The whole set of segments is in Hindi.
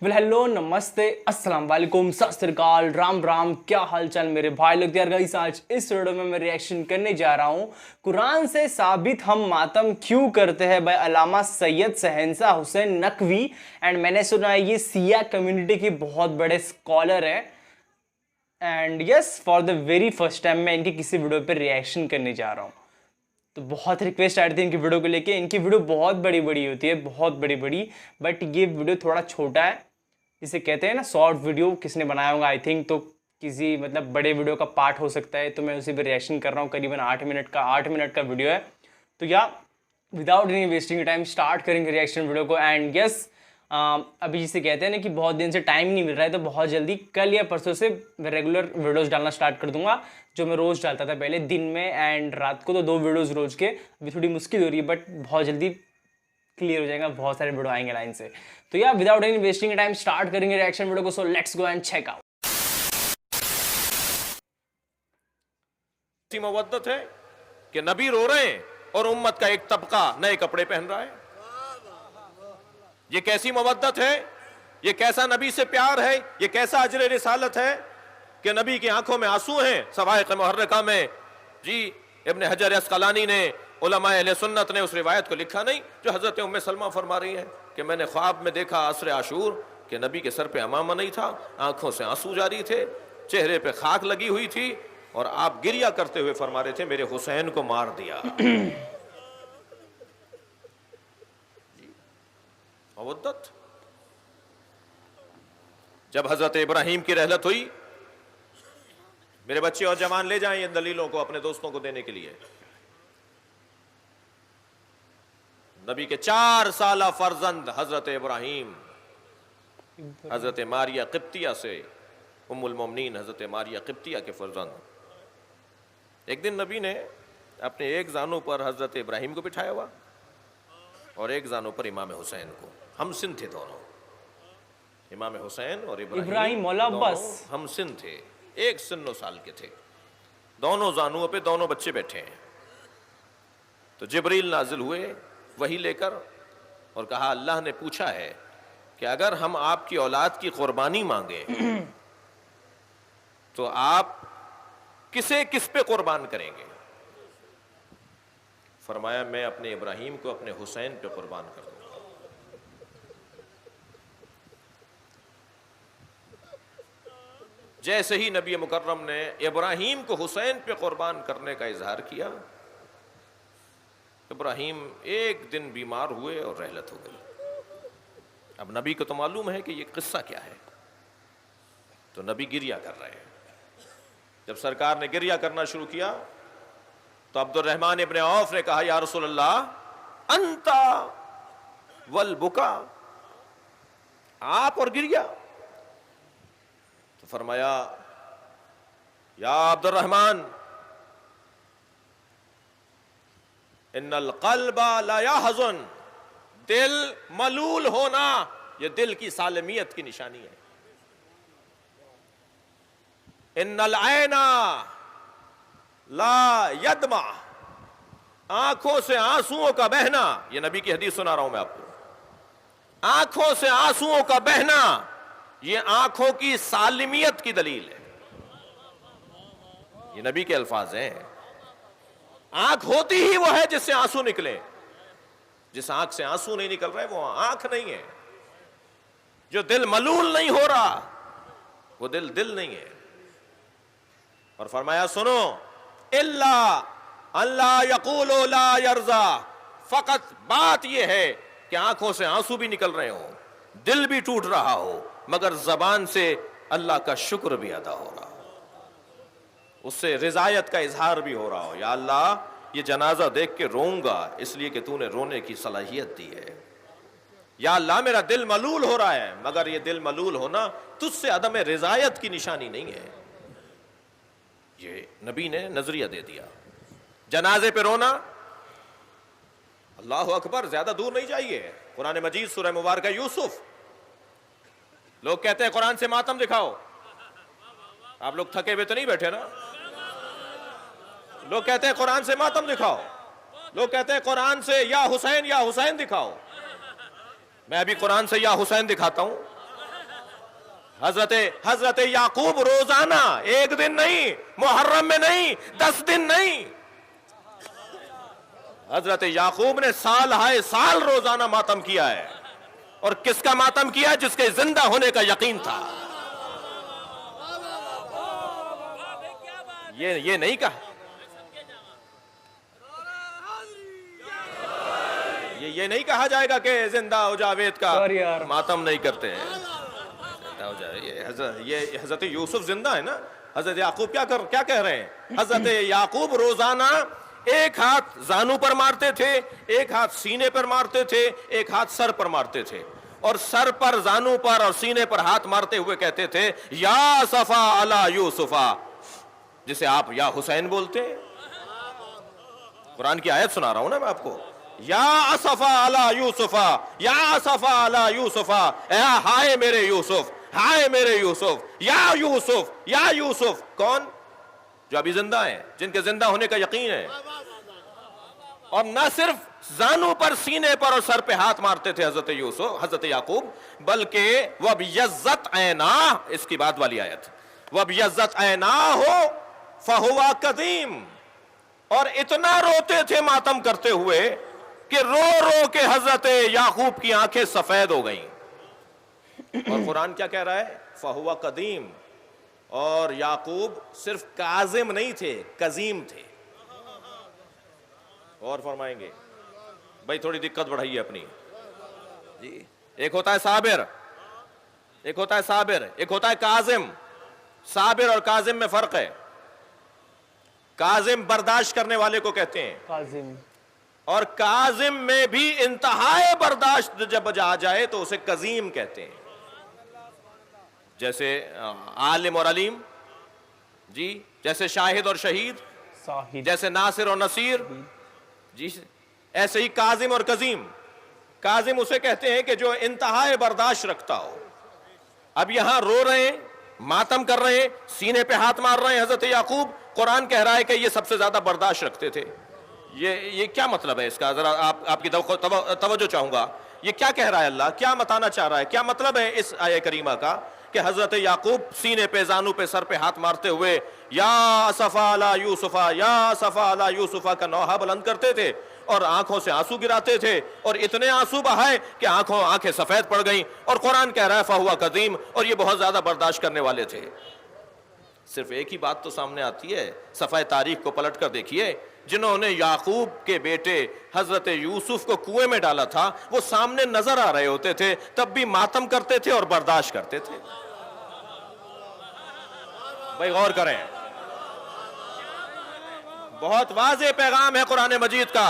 हेलो नमस्ते अस्सलाम वालेकुम सत श्री अकाल राम राम, क्या हाल चाल मेरे भाई लोग। यार गाइस, आज इस वीडियो में मैं रिएक्शन करने जा रहा हूँ कुरान से साबित हम मातम क्यों करते हैं bye Allama Syed Shahenshah Hussain Naqvi. And मैंने सुना है ये सिया कम्युनिटी के बहुत बड़े स्कॉलर हैं। And yes, for the very first time मैं इनकी किसी वीडियो पर रिएक्शन करने जा रहा हूँ। तो बहुत रिक्वेस्ट आ रही थी इनकी वीडियो को लेके। इनकी वीडियो बहुत बड़ी बड़ी होती है, बहुत बड़ी बड़ी, बट ये वीडियो थोड़ा छोटा है। इसे कहते हैं ना शॉर्ट वीडियो, किसने बनाया होगा आई थिंक, तो किसी मतलब बड़े वीडियो का पार्ट हो सकता है। तो मैं उसी पर रिएक्शन कर रहा हूँ। करीबन 8 मिनट का वीडियो है। तो या without any wasting time start करेंगे रिएक्शन वीडियो को। एंड यस, अभी जिसे कहते हैं ना कि बहुत दिन से टाइम नहीं मिल रहा है, तो बहुत जल्दी कल या परसों से रेगुलर वीडियोस डालना स्टार्ट कर दूंगा, जो मैं रोज़ डालता था पहले दिन में एंड रात को। तो 2 वीडियोस रोज़ के। अभी थोड़ी मुश्किल हो रही है बट बहुत जल्दी क्लियर हो जाएगा, बहुत सारे वीडियो आएंगे लाइन से। तो या without any wasting time start करेंगे रिएक्शन वीडियो को। So let's go and check out. मुवद्दत है कि नबी रो रहे हैं और उम्मत का एक तबका नए कपड़े पहन रहा है। ये कैसी मुवद्दत है, ये कैसा नबी से प्यार है, ये कैसा अजर रिसालत है कि नबी की आंखों में आंसू हैं। सवाइक़ मुहर्रका में जी इब्न हजर अस्क़लानी ने, उलमाए अहले सुन्नत ने उस रिवायत को लिखा नहीं जो हजरत उम्मे सलमा फरमा रही है कि मैंने ख्वाब में देखा असर आशूर कि नबी के सर पे अमामा नहीं था, आंखों से आंसू जारी थे, चेहरे पे खाक लगी हुई थी और आप गिरिया करते हुए फरमा रहे थे मेरे हुसैन को मार दिया। मुवद्दत। जब हजरत इब्राहिम की रहलत हुई, मेरे बच्चे और जवान ले जाएं इन दलीलों को अपने दोस्तों को देने के लिए। नबी के 4 साला फर्जंद हजरत इब्राहिम हजरत मारिया किप्तिया से, उम्मुल मोमिनीन हजरत मारिया किप्तिया के फर्जंद। एक दिन नबी ने अपने एक जानू पर हजरत इब्राहिम को बिठाया हुआ और एक जानू पर इमाम हुसैन को। हम सिंध थे दोनों, इमाम हुसैन और इब्राहिम मौला अब्बास हम सिंध थे, एक सिन्नो साल के थे। दोनों जानुओं पे दोनों बच्चे बैठे हैं। तो जिब्रील नाजिल हुए वही लेकर और कहा अल्लाह ने पूछा है कि अगर हम आपकी औलाद की कुर्बानी मांगे तो आप किसे किस पे कुर्बान करेंगे। फरमाया मैं अपने इब्राहिम को अपने हुसैन पे कुर्बान कर दूंगा। जैसे ही नबी मुकर्रम ने इब्राहिम को हुसैन पे कुर्बान करने का इजहार किया, इब्राहिम एक दिन बीमार हुए और रहलत हो गई। अब नबी को तो मालूम है कि ये किस्सा क्या है, तो नबी गिरिया कर रहे हैं। जब सरकार ने गिरिया करना शुरू किया तो अब्दुर्रहमान इब्ने औफ ने कहा या रसूल अल्लाह अंता वल बुका, आप और गिरिया। तो फरमाया या अब्दुर्रहमान इन्नल क़ल्बा ला यहज़न, दिल मलूल होना यह दिल की सालमियत की निशानी है। इन्नल ऐना ला यदमा, आंखों से आंसुओं का बहना, यह नबी की हदीस सुना रहा हूं मैं आपको। आंखों से आंसुओं का बहना यह आंखों की सालिमियत की दलील है। ये नबी के अल्फाज हैं। आंख होती ही वो है जिससे आंसू निकले। जिस आंख से आंसू नहीं निकल रहे वो आंख नहीं है। जो दिल मलूल नहीं हो रहा वो दिल नहीं है। और फरमाया सुनो इल्ला अल्लाह यक़ूलु ला यरज़ा, फकत बात यह है कि आंखों से आंसू भी निकल रहे हो, दिल भी टूट रहा हो, मगर जबान से अल्लाह का शुक्र भी अदा हो रहा हो, उससे रिजायत का इजहार भी हो रहा हो। या अल्लाह ये जनाजा देख के रोऊंगा इसलिए कि तूने रोने की सलाहियत दी है। या अल्लाह मेरा दिल मलूल हो रहा है, मगर ये दिल मलूल होना तुझसे अदम रिजायत की निशानी नहीं है। ये नबी ने नजरिया दे दिया। जनाजे पे रोना, अल्लाह अकबर, ज्यादा दूर नहीं जाइए। कुरान मजीद सूरह मुबारक यूसुफ, लोग कहते हैं कुरान से मातम दिखाओ। आप लोग थके हुए तो नहीं बैठे ना? लोग कहते हैं कुरान से मातम दिखाओ, लोग कहते हैं कुरान से या हुसैन दिखाओ। मैं अभी कुरान से या हुसैन दिखाता हूं। हजरत याकूब रोजाना, एक दिन नहीं, मुहर्रम में नहीं, 10 दिन नहीं, हजरत याकूब ने साल हाय साल रोजाना मातम किया है। और किसका मातम किया? जिसके जिंदा होने का यकीन था। ये नहीं कहा, ये नहीं कहा जाएगा कि जिंदा हो जावेद का मातम नहीं करते हैं, जिंदा हो जाए। ये हजरत यूसुफ जिंदा है ना। हजरत याकूब क्या कह रहे हैं? हजरत याकूब रोजाना एक हाथ जानू पर मारते थे, एक हाथ सीने पर मारते थे, एक हाथ सर पर मारते थे, और सर पर, जानू पर और सीने पर हाथ मारते हुए कहते थे, या सफा अला यूसुफा, जिसे आप या हुसैन बोलते हैं। कुरान की आयत सुना रहा हूं ना मैं आपको। या असफा अला यूसुफा, या असफा अला यूसुफा, हाय मेरे यूसुफ, हाय मेरे यूसुफ, या यूसुफ, या यूसुफ। कौन? जो अभी जिंदा है, जिनके जिंदा होने का यकीन है। और न सिर्फ जानू पर, सीने पर और सर पे हाथ मारते थे हजरत यूसुफ, हजरत याकूब, बल्कि वब यज्जत ऐना, इसकी बात वाली आयत, वब यज्जत ऐना हो फहुवा कदीम, और इतना रोते थे मातम करते हुए कि रो रो के हजरत याकूब की आंखें सफेद हो गईं। और कुरान क्या कह रहा है? फहुवा कदीम। और याकूब सिर्फ काजिम नहीं थे, कजीम थे। और फरमाएंगे भाई, थोड़ी दिक्कत बढ़ाइए अपनी जी। एक होता है साबिर, एक होता है साबिर, एक होता है काजिम। साबिर और काजिम में फर्क है। काजिम बर्दाश्त करने वाले को कहते हैं काजिम, और काजिम में भी इंतहाए बर्दाश्त जब आ जाए तो उसे कजीम कहते हैं। जैसे आलिम और अलीम जी, जैसे शाहिद और शहीद, जैसे नासिर और नसीर जी, ऐसे ही काजिम और कजीम। काजिम उसे कहते हैं कि जो इंतहाए बर्दाश्त रखता हो। अब यहां रो रहे हैं, मातम कर रहे हैं, सीने पे हाथ मार रहे हैं हजरत याकूब। कुरान कह रहा है कि ये सबसे ज्यादा बर्दाश्त रखते थे। ये क्या मतलब है इसका? जरा आपकी तवज्जो चाहूंगा। ये क्या कह रहा है अल्लाह? क्या बताना चाह रहा है? क्या मतलब है इस आय करीमा का कि हजरत याकूब सीने पे, जानू पे, सर पे हाथ मारते हुए या सफा अला यूसुफा, या सफा अला यूसुफा का नौहा बुलंद करते थे और आंखों से आंसू गिराते थे, और इतने आंसू बहाए कि आंखें सफेद पड़ गईं। और कुरान कह रहा है फहुआ कदीम, और ये बहुत ज्यादा बर्दाश्त करने वाले थे। सिर्फ एक ही बात तो सामने आती है, सफाए तारीख को पलट कर देखिए। जिन्होंने याकूब के बेटे हजरत यूसुफ को कुएं में डाला था, वो सामने नजर आ रहे होते थे, तब भी मातम करते थे और बर्दाश्त करते थे। भाई गौर करें, बहुत वाज़ेह पैगाम है कुरान मजीद का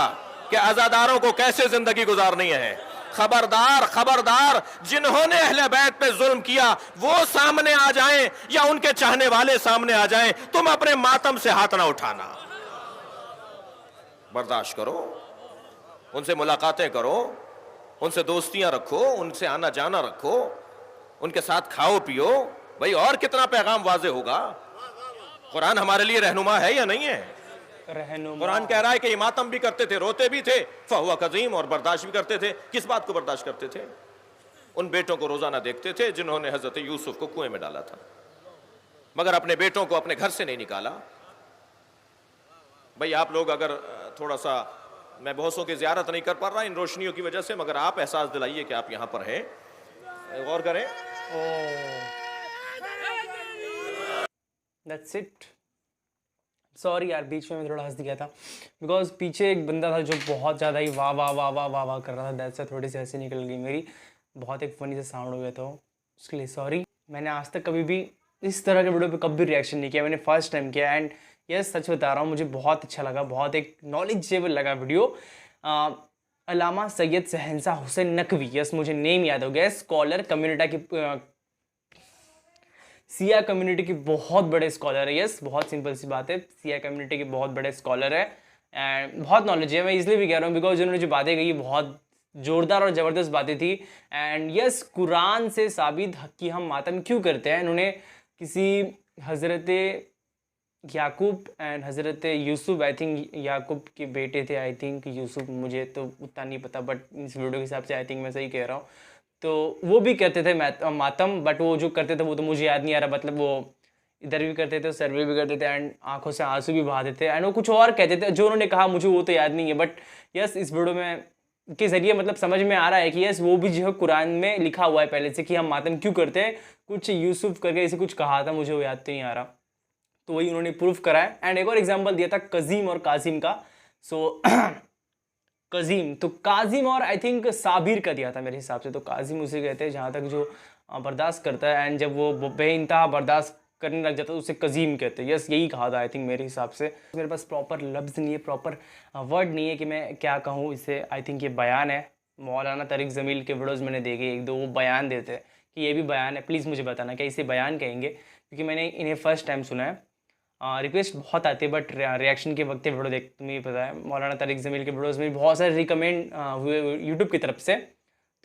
कि अज़ादारों को कैसे जिंदगी गुजारनी है। खबरदार, खबरदार, जिन्होंने अहले बैत पे जुल्म किया वो सामने आ जाएं या उनके चाहने वाले सामने आ जाएं, तुम अपने मातम से हाथ ना उठाना। बर्दाश्त करो, उनसे मुलाकातें करो, उनसे दोस्तियां रखो, उनसे आना जाना रखो, उनके साथ खाओ पियो। भाई और कितना पैगाम वाज़ेह होगा? कुरान हमारे लिए रहनुमा है या नहीं है? कुरान कह रहा है कि ये मातम भी करते थे, रोते भी थे, फहुआ कज़ीम, और बर्दाश्त भी करते थे। किस बात को बर्दाश्त करते थे? उन बेटों को रोजाना देखते थे जिन्होंने हजरत यूसुफ को कुएं में डाला था, मगर अपने बेटों को अपने घर से नहीं निकाला। भाई आप लोग अगर थोड़ा सा, मैं बहुतों की ज़ियारत नहीं कर पा रहा इन रोशनियों की वजह से, मगर आप एहसास दिलाइए कि आप यहां पर हैं, गौर करें। That's it. सॉरी यार, बीच में मैं थोड़ा हंस दिया था, बिकॉज पीछे एक बंदा था जो बहुत ज़्यादा ही वाह वाह वाह वाह वाह वाह कर रहा था। दैट से थोड़ी सी हंसी निकल गई मेरी, बहुत एक फ़नी सा साउंड हो गया था, उसके लिए सॉरी। मैंने आज तक कभी भी इस तरह के वीडियो पे कभी रिएक्शन नहीं किया, मैंने फर्स्ट टाइम किया। एंड यस, सच बता रहा हूँ, मुझे बहुत अच्छा लगा, बहुत एक नॉलेजेबल लगा वीडियो। अल्लामा सैयद शहंशाह हुसैन नकवी, यस मुझे नेम याद हो गया, स्कॉलर कम्युनिटी की, सिया कम्युनिटी के बहुत बड़े स्कॉलर है। यस, बहुत सिंपल सी बात है, सिया कम्युनिटी के बहुत बड़े स्कॉलर है एंड बहुत नॉलेज है। मैं इसलिए भी कह रहा हूँ बिकॉज उन्होंने जो बातें कही बहुत ज़ोरदार और ज़बरदस्त बातें थी। एंड यस, कुरान से साबित कि हम मातम क्यों करते हैं। इन्होंने किसी हज़रत याकूब एंड हज़रत यूसुफ, आई थिंक याकूब के बेटे थे, आई थिंक यूसुफ, मुझे तो उतना नहीं पता, बट इस वीडियो के हिसाब से आई थिंक मैं सही कह रहा हूँ। तो वो भी करते थे मातम, बट वो जो करते थे वो तो मुझे याद नहीं आ रहा, मतलब वो इधर भी करते थे, सर्वे भी करते थे एंड आंखों से आंसू भी बहाते थे एंड वो कुछ और कहते थे जो उन्होंने कहा, मुझे वो तो याद नहीं है। बट यस, इस वीडियो में के जरिए मतलब समझ में आ रहा है कि यस वो भी जो है कुरान में लिखा हुआ है पहले से कि हम मातम क्यों करते हैं, कुछ यूसुफ करके ऐसे कुछ कहा था, मुझे वो याद तो नहीं आ रहा, तो वही उन्होंने प्रूफ करा है। एंड एक और एग्जाम्पल दिया था कजीम और काजिम का। सो कजीम, तो काजिम और आई थिंक साबिर का दिया था मेरे हिसाब से, तो काजिम उसे कहते हैं जहाँ तक जो बर्दाश्त करता है, एंड जब वो बेइंतहा बर्दाश्त करने लग जाता है तो उसे कजीम कहते हैं। यस, यही कहा था आई थिंक मेरे हिसाब से। मेरे पास प्रॉपर लफ्ज़ नहीं है, प्रॉपर वर्ड नहीं है कि मैं क्या कहूँ इसे। आई थिंक ये बयान है। मौलाना तारिक जमील के वीडियोज़ मैंने देखे, एक दो, वो बयान देते हैं कि ये भी बयान है। प्लीज़ मुझे बताना क्या इसे बयान कहेंगे, क्योंकि मैंने इन्हें फर्स्ट टाइम सुना है। रिक्वेस्ट बहुत आती है बट रिएक्शन के वक्त वीडियो देख, तुम्हें पता है मौलाना तारिक जमील के वीडियोज़ में बहुत सारे रिकमेंड हुए यूट्यूब की तरफ से।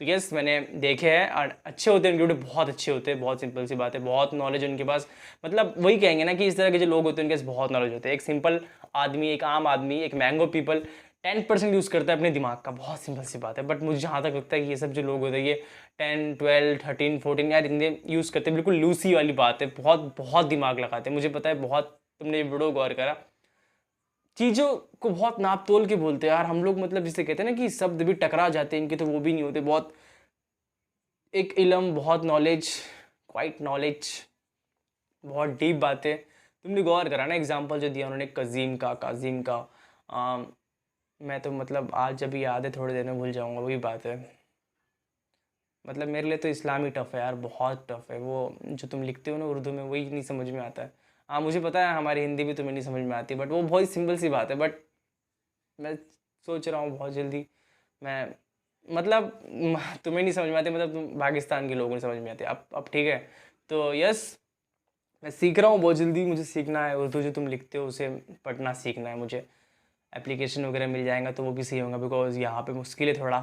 तो यस, मैंने देखे हैं और अच्छे होते हैं उनके वीडियो, बहुत अच्छे होते हैं। बहुत सिंपल सी बात है, बहुत नॉलेज है उनके पास। मतलब वही कहेंगे ना कि इस तरह के जो लोग होते हैं उनके पास बहुत नॉलेज होते हैं। एक सिंपल आदमी, एक आम आदमी, एक मैंगो पीपल 10% यूज़ करता है अपने दिमाग का, बहुत सिंपल सी बात है। बट मुझे जहाँ तक लगता है कि ये सब जो लोग होते हैं ये 10, 12, 13, 14 यार इतने यूज़ करते हैं, बिल्कुल लूसी वाली बात है। बहुत बहुत दिमाग लगाते हैं, मुझे पता है। बहुत तुमने वीडियो गौर करा, चीज़ों को बहुत नाप तोल के बोलते हैं यार हम लोग। मतलब जिसे कहते हैं ना कि शब्द भी टकरा जाते हैं इनके, तो वो भी नहीं होते। बहुत एक इल्म, बहुत नॉलेज, क्वाइट नॉलेज, बहुत डीप बातें। तुमने गौर करा ना एग्जाम्पल जो दिया उन्होंने कजीम का, काजिम का। मैं तो मतलब आज जब याद है थोड़ी देर में भूल जाऊंगा, वही बात है। मतलब मेरे लिए तो इस्लाम ही टफ़ है यार, बहुत टफ़ है। वो जो तुम लिखते हो ना उर्दू में, वही नहीं समझ में आता है। हाँ मुझे पता है हमारी हिंदी भी तुम्हें नहीं समझ में आती, बट वो बहुत सिंपल सी बात है। बट मैं सोच रहा हूँ बहुत जल्दी मैं, मतलब तुम्हें नहीं समझ में आती, मतलब तुम पाकिस्तान के लोगों को समझ में आती है। अब ठीक है। तो यस, मैं सीख रहा हूँ बहुत जल्दी। मुझे सीखना है उर्दू, जो तुम लिखते हो उसे पढ़ना सीखना है मुझे। एप्लीकेशन वगैरह मिल जाएगा तो वो भी सही होगा, बिकॉज यहाँ पे मुश्किल है थोड़ा।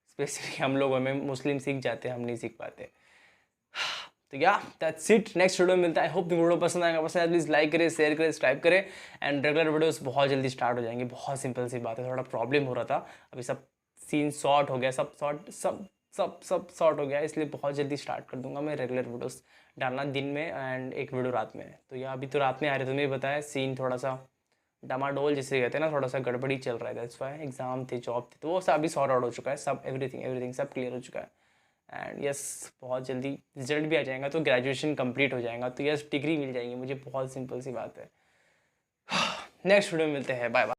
स्पेशली हम लोग, हमें मुस्लिम सीख जाते हैं, हम नहीं सीख पाते। तो या दैट्स इट, नेक्स्ट वीडियो मिलता है। आई होप वीडियो पसंद आएगा। पसंद आए प्लीज़ लाइक करें, शेयर करें, सब्सक्राइब करें एंड रेगुलर वीडियोस बहुत जल्दी स्टार्ट हो जाएंगे। बहुत सिंपल सी बात है, थोड़ा प्रॉब्लम हो रहा था, अभी सब सीन सॉर्ट हो गया, सब सॉर्ट हो गया, इसलिए बहुत जल्दी स्टार्ट कर दूंगा मैं रेगुलर वीडियोस डालना दिन में एंड एक वीडियो रात में। तो या अभी तो रात में आ रहे, तुम्हें बताया सीन थोड़ा सा डामाडोल जिसे कहते हैं ना, थोड़ा सा गड़बड़ी चल रहा है। दैट्स व्हाई एग्जाम थे, जॉब थी, तो वो सब अभी सॉर्ट आउट हो चुका है, सब एवरीथिंग सब क्लियर हो चुका है। एंड यस, बहुत जल्दी रिजल्ट भी आ जाएगा तो ग्रेजुएशन कंप्लीट हो जाएगा, तो यस डिग्री मिल जाएगी मुझे। बहुत सिंपल सी बात है। नेक्स्ट वीडियो में मिलते हैं, बाय बाय।